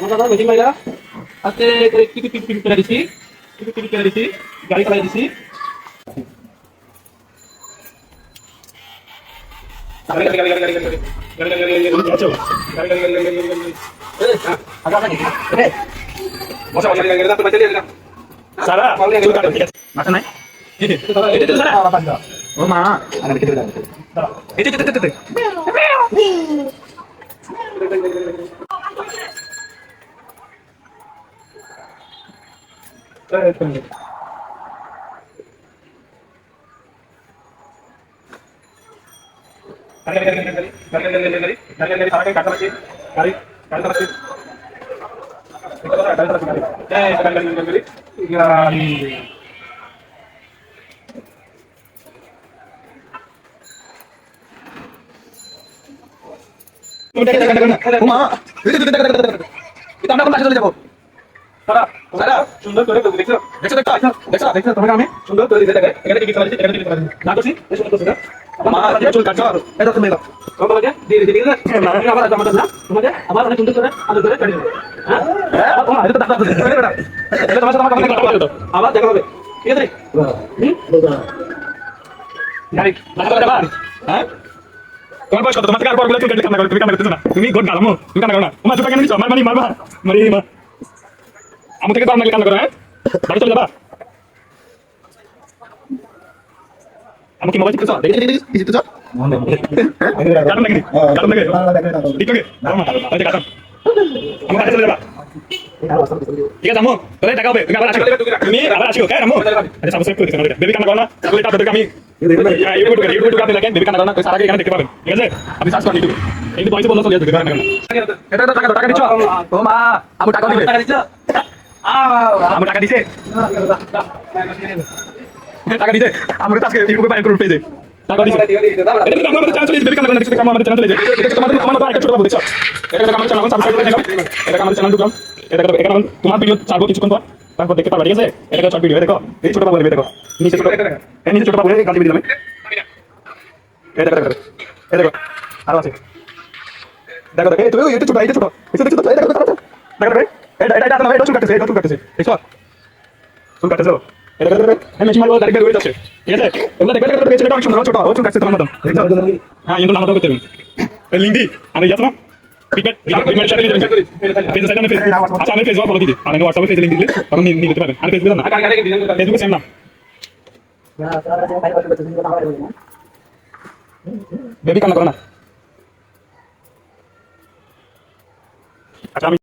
আমার দাদা মেশিন ভাইরা আজকে টিকিট টিকিট টিকিট করে দিছি, টিকিট টিকিট করে দিছি, গাড়ি চালাই দিছি। গাড়ি গাড়ি গাড়ি গাড়ি গাড়ি গাড়ি গাড়ি গাড়ি গাড়ি গাড়ি গাড়ি আচ্ছা গাড়ি গাড়ি গাড়ি গাড়ি গাড়ি গাড়ি এই আগা নাকি এ বসা বসা গাড়ি গাড়ি তো বাইতে লিয়ে সারা চুল কাটো ঠিক আছে মাথা নাই এটা তো সারা ও মা আরে দেখে দাও এটা এটা এটা গাড়ি গাড়ি গাড়ি গাড়ি গাড়ি গাড়ি গাড়ি গাড়ি গাড়ি সারা কাটা আছে গাড়ি গাড়ি চালাচ্ছে গাড়ি চালাচ্ছে গাড়ি এই গাড়ি গাড়ি গাড়ি গাড়ি তুমি দেখে দেখে দেখে ও মা এই তো দেখে দেখে দেখে এটা আমরা কোন পাশে চলে যাব সারা সারা সুন্দর করে দেখছো দেখছো দেখছো দেখছো দেখছো তোমাকে আমি সুন্দর করে দিতে দেখে এখানে টিকিট চালাচ্ছি এখানে টিকিট চালাচ্ছি না করছি এই সুন্দর করছি না মা এটা চুল কাটছো এটা তুমি দাও তোমাকে দিয়ে দিয়ে দিলে আমি আবার আমাদের না তোমাকে আবার অনেক সুন্দর করে আদর করে কাটি দেব হ্যাঁ ও মা এটা তো দাদা এটা তোমার সাথে আমাকে কথা বলতে আবার দেখা হবে ঠিক আছে গাড়ি লাগা যাবা হ্যাঁ তোমার বয়স কত তোমার থেকে আর বড়গুলো তুমি কান্না করো তুমি কান্না করতেছ না তুমি গোট গালামো তুমি কান্না করো না তোমার চোখে কেন নিছো মারমানি মারবা মারি মা আমি থেকে তো আপনাকে কান্না করো হ্যাঁ বাড়ি চলে যাবা আমি কি মোবাইল টিপছো দেখি দেখি দেখি কিছু তো কাটন নাকি কাটন নাকি ঠিক আছে আচ্ছা কাটন আমি বাড়ি চলে যাবা ঠিক আছে আমো তাহলে টাকা হবে তুমি আবার আসো তুমি আবার আসো হ্যাঁ আমো আচ্ছা সাবস্ক্রাইব করে দিও না বেবি কান্না করো না তাহলে এটা আমি ইউটিউবে কান্না করো না তো সারা এখানে দেখতে পাবেন ঠিক আছে আমি সার্চ করে ইউটিউবে কিন্তু পয়সা বললো চলে যাবে কান্না করো এটা তো টাকা দিছো ও মা আমু টাকা দিবে টাকা দিছো আমু টাকা দিছে টাকা দিছে আমু তো আজকে ইউটিউবে বাইরে করে পেয়ে টাকা দিছে এটা তো আমাদের চ্যানেল চলে বেবি কান্না করো না দেখতে আমাদের চ্যানেল চলে যায় এটা তোমাদের আমার একটা ছোট বাবু দেখছো এটা আমাদের চ্যানেল সাবস্ক্রাইব করে দিও এটা আমাদের চ্যানেল ঢুকাম এটা এখানে তোমার ভিডিও ছাড়বো কিছুক্ষণ পর তারপর দেখতে পারবে ঠিক আছে এটা শর্ট ভিডিও দেখো এই ছোট বাবু দেখো নিচে ছোট এই নিচে ছোট বাবু গালি দিয়ে দিলাম এই দেখো দেখো এই দেখো আর আছে দেখো দেখো এই তো এটা ছোট এটা ছোট এটা ছোট এই দেখো দেখো দেখো এটা না এটা চুল কাটতেছে এটা চুল কাটতেছে দেখো চুল কাটতেছে এটা দেখো দেখো এই মেশিন মারবো গাড়ি গাড়ি যাচ্ছে ঠিক আছে এগুলো দেখো দেখো এটা অনেক সুন্দর ছোট ও চুল কাটতেছে তোমার মত হ্যাঁ ইন্দ্র নাম তো করতে এই লিংক দি আমি যাচ্ছ না পিকমেন্ট পিকমেন্ট শেয়ার করে দিবেন পেজ সাইডে পেজ আচ্ছা আমি ফেসবুক ফলো দিই আমি হোয়াটসঅ্যাপে পেজ লিংক দিলে তখন নিয়ে নিতে পারবেন আমি ফেসবুকে না ফেসবুকে সেম নাম বেবি কান্না করো না আচ্ছা আমি